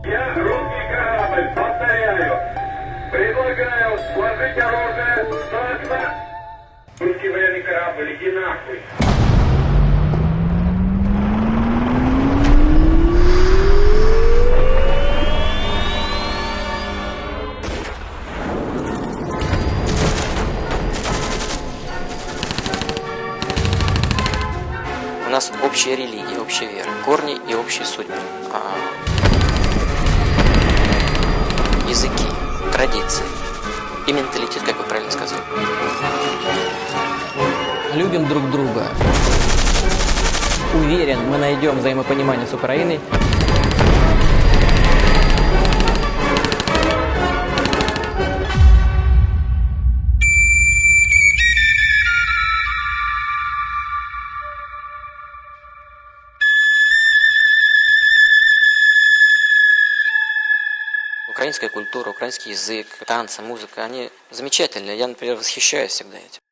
Я русский корабль, повторяю. Предлагаю сложить оружие, сдаться. Русский военный корабль, иди нахуй. У нас общая религия, общая вера, корни и общие судьбы, языки, традиции и менталитет, как вы правильно сказали. Любим друг друга. Уверен, мы найдем взаимопонимание с Украиной. Украинская культура, украинский язык, танцы, музыка, они замечательные. Я, например, восхищаюсь всегда этим.